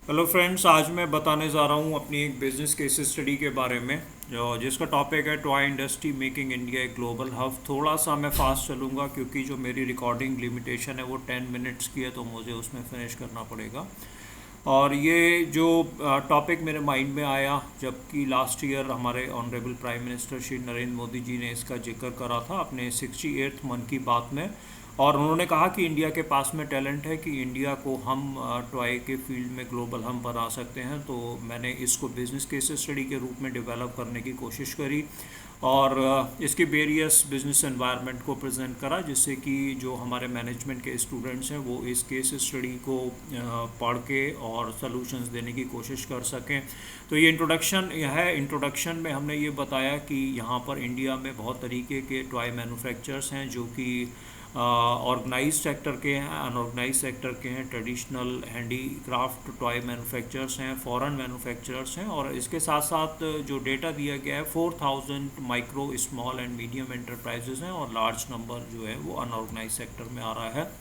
Hello friends, आज मैं बताने जा रहा हूँ अपनी एक बिजनेस केस स्टडी के बारे में जो जिसका टॉपिक है toy industry making India a global hub. थोड़ा सा मैं फास्ट चलूँगा क्योंकि जो मेरी रिकॉर्डिंग लिमिटेशन है वो 10 मिनट्स की है, तो मुझे उसमें फिनिश करना पड़ेगा। और ये जो टॉपिक मेरे माइंड में आया जबकि लास्ट ईयर हमारे honourable prime minister Shri Narendra Modi ji ने इसका जिक्र करा था अपने 68th मन की बात में। और उन्होंने कहा कि इंडिया के पास में टैलेंट है कि इंडिया को हम टॉय के फील्ड में ग्लोबल हम बना सकते हैं। तो मैंने इसको बिजनेस केस स्टडी के रूप में डेवलप करने की कोशिश करी और इसकी वेरियस बिजनेस एनवायरनमेंट को प्रेजेंट करा, जिससे कि जो हमारे मैनेजमेंट के स्टूडेंट्स हैं वो इस केस स्टडी को पढ़ के और सॉल्यूशंस देने की कोशिश कर सकें। तो ये इंट्रोडक्शन है। इंट्रोडक्शन में हमने ये बताया कि यहाँ पर इंडिया में बहुत तरीके के टॉय मैन्युफैक्चरर्स हैं जो कि ऑर्गेनाइज सेक्टर के हैं, अनऑर्गेनाइज सेक्टर के हैं, traditional handy craft toy manufacturers हैं, फॉरेन मैन्युफैक्चरर्स हैं। और इसके साथ साथ जो डेटा दिया गया है 4000 micro small and medium enterprises हैं और लार्ज नंबर जो है वो अनऑर्गेनाइज सेक्टर में आ रहा है।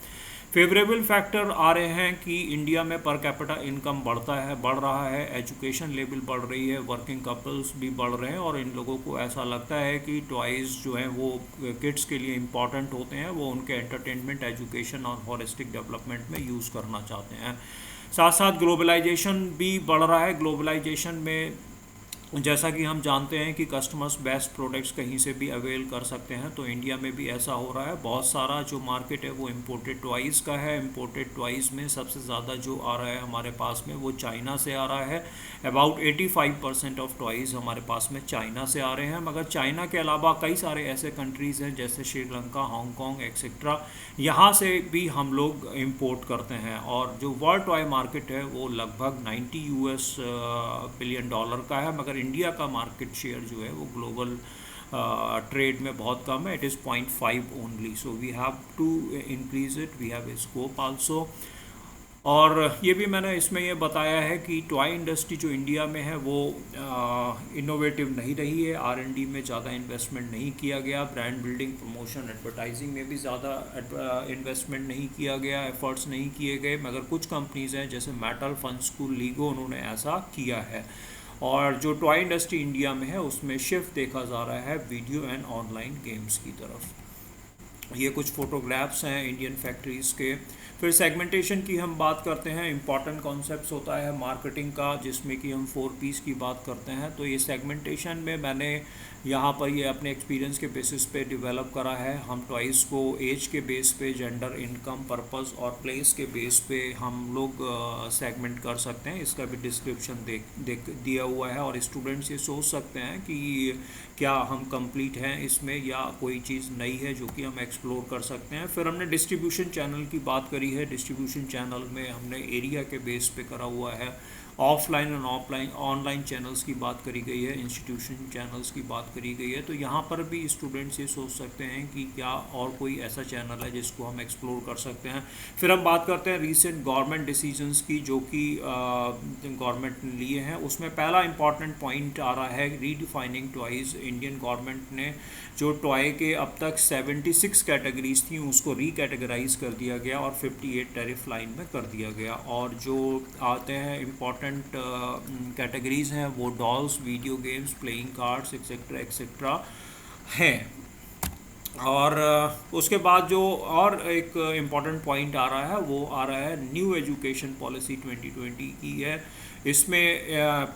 फेवरेबल फैक्टर आ रहे हैं कि इंडिया में पर कैपिटा इनकम बढ़ रहा है, एजुकेशन लेवल बढ़ रही है, वर्किंग कपल्स भी बढ़ रहे हैं और इन लोगों को ऐसा लगता है कि टॉयज़ जो हैं वो किड्स के लिए इम्पॉर्टेंट होते हैं, वो उनके एंटरटेनमेंट, एजुकेशन और हॉलिस्टिक डेवलपमेंट में यूज़ करना चाहते हैं। साथ साथ ग्लोबलाइजेशन भी बढ़ रहा है। ग्लोबलाइजेशन में जैसा कि हम जानते हैं कि कस्टमर्स बेस्ट प्रोडक्ट्स कहीं से भी अवेल कर सकते हैं, तो इंडिया में भी ऐसा हो रहा है। बहुत सारा जो मार्केट है वो इम्पोर्टेड टॉयज़ का है। इम्पोर्टेड टॉयज़ में सबसे ज़्यादा जो आ रहा है हमारे पास में वो चाइना से आ रहा है। अबाउट 85% ऑफ टॉयज़ हमारे पास में चाइना से आ रहे हैं। मगर चाइना के अलावा कई सारे ऐसे कंट्रीज़ हैं जैसे श्रीलंका, हांगकॉन्ग एक्सेट्रा, यहाँ से भी हम लोग इंपोर्ट करते हैं। और जो वर्ल्ड टॉय मार्केट है वो लगभग 90 यूएस बिलियन डॉलर का है, मगर इंडिया का मार्केट शेयर जो है वो ग्लोबल ट्रेड में बहुत कम है। It is 0.5 only, so we have to increase it, we have a scope also. और ये भी मैंने इसमें ये बताया है कि टॉय इंडस्ट्री जो इंडिया में है वो इनोवेटिव नहीं रही है, R&D में ज़्यादा इन्वेस्टमेंट नहीं किया गया, ब्रांड बिल्डिंग, प्रमोशन, एडवर्टाइजिंग में भी ज़्यादा इन्वेस्टमेंट नहीं किया गया, एफर्ट्स नहीं किए गए। मगर कुछ कंपनीज़ हैं जैसे मेटल, फन स्कूल, लीगो, उन्होंने ऐसा किया है। और जो टॉय इंडस्ट्री इंडिया में है उसमें शिफ्ट देखा जा रहा है वीडियो एंड ऑनलाइन गेम्स की तरफ। ये कुछ फोटोग्राफ्स हैं इंडियन फैक्ट्रीज़ के। फिर सेगमेंटेशन की हम बात करते हैं। इंपॉर्टेंट कॉन्सेप्ट्स होता है मार्केटिंग का जिसमें कि हम 4Ps की बात करते हैं। तो ये सेगमेंटेशन में मैंने यहाँ पर ये अपने एक्सपीरियंस के बेसिस पे डेवलप करा है। हम टॉइस को एज के बेस पे, जेंडर, इनकम, पर्पस और प्लेस के बेस पे हम लोग सेगमेंट कर सकते हैं। इसका भी डिस्क्रिप्शन देख दिया हुआ है और स्टूडेंट्स ये सोच सकते हैं कि क्या हम कंप्लीट हैं इसमें या कोई चीज़ नई है जो कि हम एक्सप्लोर कर सकते हैं। फिर हमने डिस्ट्रीब्यूशन चैनल की बात करी है। डिस्ट्रीब्यूशन चैनल में हमने एरिया के बेस पे करा हुआ है। ऑफलाइन और ऑफलाइन ऑनलाइन चैनल्स की बात करी गई है, इंस्टीट्यूशन चैनल्स की बात करी गई है। तो यहाँ पर भी स्टूडेंट्स ये सोच सकते हैं कि क्या और कोई ऐसा चैनल है जिसको हम एक्सप्लोर कर सकते हैं। फिर हम बात करते हैं रीसेंट गवर्नमेंट डिसीजंस की जो कि गवर्नमेंट ने लिए हैं। उसमें पहला इंपॉर्टेंट पॉइंट आ रहा है रीडिफाइनिंग टॉयज़। इंडियन गवर्नमेंट ने जो टॉय के अब तक 76 कैटेगरीज थी उसको रीकैटेगराइज कर दिया गया और 58 टैरिफ लाइन में कर दिया गया। और जो आते हैं इम्पॉर्टेंट कैटेगरीज हैं वो dolls, video games, playing cards etcetera etcetera हैं। और उसके बाद जो और एक इम्पॉर्टेंट पॉइंट आ रहा है वो आ रहा है न्यू एजुकेशन पॉलिसी 2020 की है। इसमें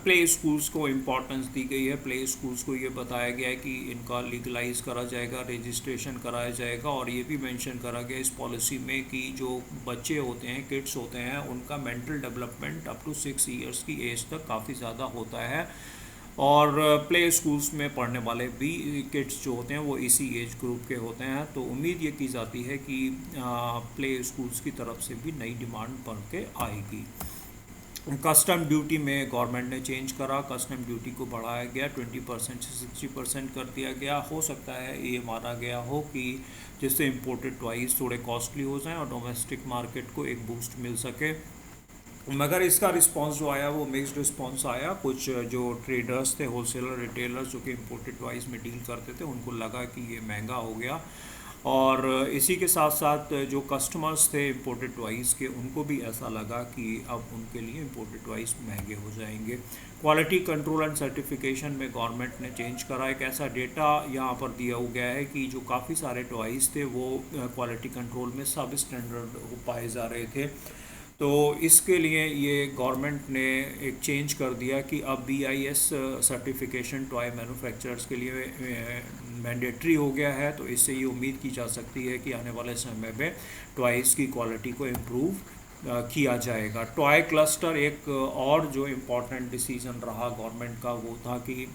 प्ले स्कूल्स को इम्पोर्टेंस दी गई है। प्ले स्कूल्स को ये बताया गया है कि इनका लीगलाइज करा जाएगा, रजिस्ट्रेशन कराया जाएगा। और ये भी मेंशन करा गया इस पॉलिसी में कि जो बच्चे होते हैं, किड्स होते हैं, उनका mental development up to 6 years की एज तक काफ़ी ज़्यादा होता है। और प्ले स्कूल्स में पढ़ने वाले भी किड्स जो होते हैं वो इसी एज ग्रुप के होते हैं। तो उम्मीद ये की जाती है कि प्ले स्कूल्स की तरफ से भी नई डिमांड बढ़ के आएगी। कस्टम ड्यूटी में गवर्नमेंट ने चेंज करा। कस्टम ड्यूटी को बढ़ाया गया, 20% से 60% कर दिया गया। हो सकता है ये माना गया हो कि जिससे इम्पोर्टेड टॉयज़ थोड़े कॉस्टली हो जाएं और डोमेस्टिक मार्केट को एक बूस्ट मिल सके। मगर इसका रिस्पांस जो आया वो मिक्स्ड रिस्पांस आया। कुछ जो ट्रेडर्स थे, होलसेलर, रिटेलर्स जो कि इम्पोर्टेड टॉयज़ में डील करते थे, उनको लगा कि ये महंगा हो गया और इसी के साथ साथ जो कस्टमर्स थे इम्पोर्टेड टॉयज़ के, उनको भी ऐसा लगा कि अब उनके लिए इम्पोर्टेड टॉयज़ महंगे हो जाएंगे। क्वालिटी कंट्रोल एंड सर्टिफिकेशन में गवर्नमेंट ने चेंज करा। एक ऐसा डेटा यहाँ पर दिया हो गया है कि जो काफ़ी सारे टॉयज़ थे वो क्वालिटी कंट्रोल में सब स्टैंडर्ड पाए जा रहे थे। तो इसके लिए ये गवर्नमेंट ने एक चेंज कर दिया कि अब BIS सर्टिफिकेशन टॉय मैन्युफैक्चरर्स के लिए मैंडेटरी हो गया है। तो इससे ये उम्मीद की जा सकती है कि आने वाले समय में टॉयज़ की क्वालिटी को इम्प्रूव किया जाएगा। टॉय क्लस्टर एक और जो इम्पोर्टेंट डिसीजन रहा गवर्नमेंट का वो था कि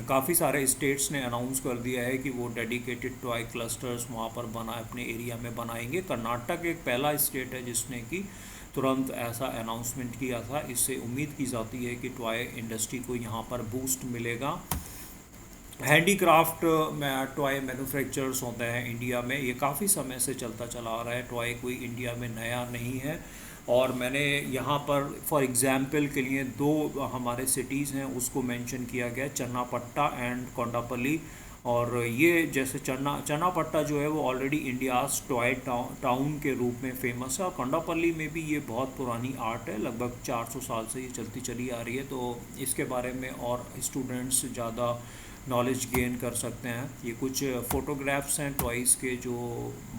काफ़ी सारे स्टेट्स ने अनाउंस कर दिया है कि वो डेडिकेटेड टॉय क्लस्टर्स वहाँ पर अपने एरिया में बनाएंगे। कर्नाटक एक पहला स्टेट है जिसने कि तुरंत ऐसा अनाउंसमेंट किया था। इससे उम्मीद की जाती है कि टॉय इंडस्ट्री को यहाँ पर बूस्ट मिलेगा। हैंडीक्राफ्ट में टॉय मैन्युफैक्चरर्स होते हैं इंडिया में, ये काफ़ी समय से चलता चला आ रहा है। टॉय कोई इंडिया में नया नहीं है। और मैंने यहाँ पर फॉर एग्ज़ाम्पल के लिए दो हमारे सिटीज़ हैं उसको मेंशन किया गया, चन्नापट्टा एंड कोंडापल्ली। और ये जैसे चन्नापट्टा जो है वो ऑलरेडी इंडियाज़ टॉय टाउन के रूप में फेमस है। और कोंडापल्ली में भी ये बहुत पुरानी आर्ट है, लगभग 400 साल से ये चलती चली आ रही है। तो इसके बारे में और स्टूडेंट्स ज़्यादा नॉलेज गेन कर सकते हैं। ये कुछ फ़ोटोग्राफ्स हैं टॉयज़ के जो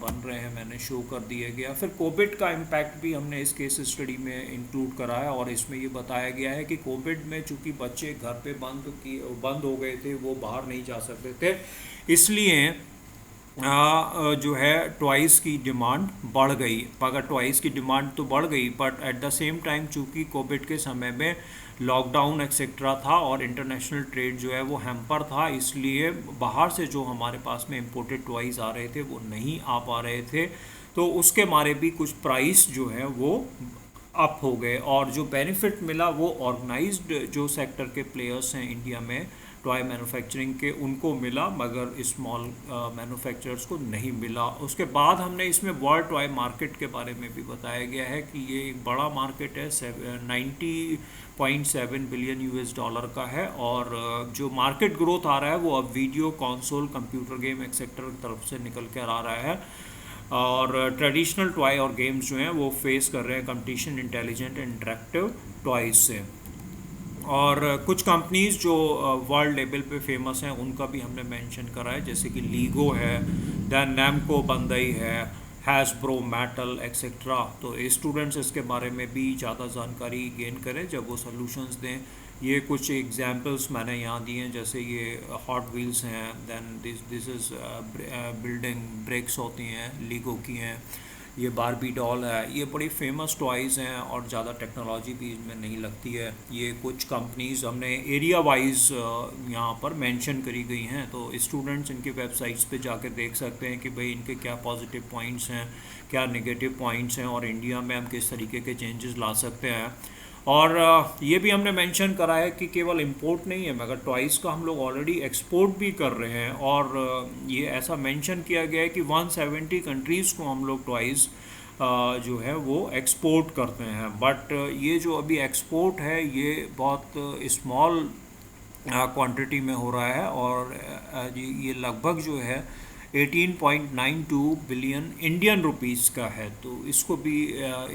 बन रहे हैं, मैंने शो कर दिए गया। फिर कोविड का इम्पैक्ट भी हमने इस केस स्टडी में इंक्लूड करा है और इसमें ये बताया गया है कि कोविड में चूँकि बच्चे घर पे बंद हो गए थे, वो बाहर नहीं जा सकते थे, इसलिए जो है टॉयज़ की डिमांड बढ़ गई। अगर टॉयज़ की डिमांड तो बढ़ गई, but at the same time चूँकि कोविड के समय में लॉकडाउन एक्सेट्रा था और इंटरनेशनल ट्रेड जो है वो हैम्पर था, इसलिए बाहर से जो हमारे पास में इम्पोर्टेड टॉयज़ आ रहे थे वो नहीं आ पा रहे थे। तो उसके मारे भी कुछ प्राइस जो है वो अप हो गए। और जो बेनिफिट मिला वो ऑर्गेनाइज्ड जो सेक्टर के प्लेयर्स हैं इंडिया में टॉय मैन्युफैक्चरिंग के, उनको मिला, मगर स्मॉल मैन्युफैक्चरर्स को नहीं मिला। उसके बाद हमने इसमें वर्ल्ड टॉय मार्केट के बारे में भी बताया गया है कि ये एक बड़ा मार्केट है, 90.7 बिलियन US डॉलर का है। और जो मार्केट ग्रोथ आ रहा है वो अब वीडियो, कंसोल, कंप्यूटर गेम एक्सेक्टर की तरफ से निकल कर आ रहा है। और ट्रेडिशनल टॉय और गेम्स जो हैं वो फेस कर रहे हैं कंपटीशन इंटेलिजेंट इंटरेक्टिव टॉयज़ से। और कुछ कंपनीज़ जो वर्ल्ड लेवल पे फेमस हैं उनका भी हमने मेंशन करा है, जैसे कि लीगो है, दैन नैमको बंदई है, हैसब्रो, मेटल एक्सेट्रा। तो स्टूडेंट्स इसके बारे में भी ज़्यादा जानकारी गेन करें जब वो सॉल्यूशंस दें। ये कुछ एग्जांपल्स मैंने यहाँ दिए हैं, जैसे ये हॉट व्हील्स हैं, then this is building bricks होती हैं, लीगो की हैं। ये बारबी डॉल है, ये बड़ी फेमस टॉयज़ हैं और ज़्यादा टेक्नोलॉजी भी इनमें नहीं लगती है। ये कुछ कंपनीज़ हमने एरिया वाइज यहाँ पर मेंशन करी गई हैं, तो स्टूडेंट्स इनकी वेबसाइट्स पे जाकर देख सकते हैं कि भाई इनके क्या पॉजिटिव पॉइंट्स हैं, क्या नेगेटिव पॉइंट्स हैं, और इंडिया में हम किस तरीके के चेंजेस ला सकते हैं। और ये भी हमने मेंशन करा है कि केवल इंपोर्ट नहीं है, मगर टॉयज़ का हम लोग ऑलरेडी एक्सपोर्ट भी कर रहे हैं। और ये ऐसा मेंशन किया गया है कि 170 कंट्रीज़ को हम लोग टॉयज़ जो है वो एक्सपोर्ट करते हैं। बट ये जो अभी एक्सपोर्ट है ये बहुत स्मॉल क्वांटिटी में हो रहा है। और ये लगभग जो है 18.92 बिलियन इंडियन रुपीस का है। तो इसको भी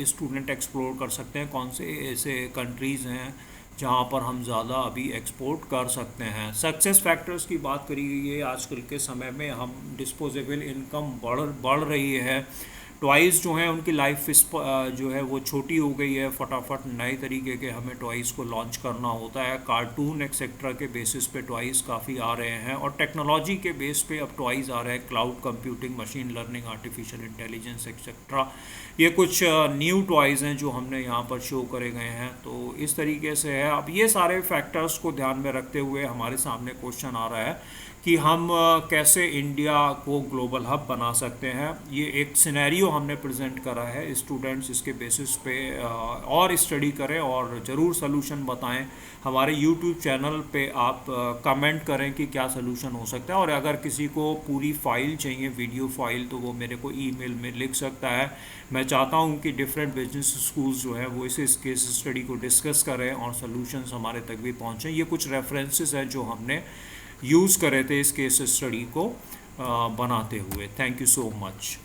स्टूडेंट एक्सप्लोर कर सकते हैं, कौन से ऐसे कंट्रीज़ हैं जहाँ पर हम ज़्यादा अभी एक्सपोर्ट कर सकते हैं। सक्सेस फैक्टर्स की बात करी गई है। आजकल के समय में हम डिस्पोजेबल इनकम बढ़ रही है। टॉयज़ जो हैं उनकी लाइफ जो है वो छोटी हो गई है, फटाफट नए तरीके के हमें टॉयज़ को लॉन्च करना होता है। कार्टून एक्सेट्रा के बेसिस पे टॉयज़ काफ़ी आ रहे हैं, और टेक्नोलॉजी के बेस पे अब टॉयज़ आ रहे हैं, cloud computing, machine learning, artificial intelligence etcetera. ये कुछ न्यू टॉयज़ हैं जो हमने यहाँ पर शो करे गए हैं। तो इस तरीके से है। अब ये सारे फैक्टर्स को ध्यान में रखते हुए हमारे सामने क्वेश्चन आ रहा है कि हम कैसे इंडिया को ग्लोबल हब बना सकते हैं। ये एक सिनेरियो हमने प्रेजेंट करा है, स्टूडेंट्स इसके बेसिस पे और स्टडी करें और ज़रूर सलूशन बताएं। हमारे यूट्यूब चैनल पे आप कमेंट करें कि क्या सलूशन हो सकता है। और अगर किसी को पूरी फ़ाइल चाहिए, वीडियो फ़ाइल, तो वो मेरे को ईमेल में लिख सकता है। मैं चाहता हूँ कि डिफरेंट बिजनेस स्कूल्स जो है वो इस केस स्टडी को डिस्कस करें और सलूशंस हमारे तक भी पहुँचें। ये कुछ रेफरेंसेस हैं जो हमने यूज़ करे थे इस केस स्टडी को बनाते हुए। Thank you so much.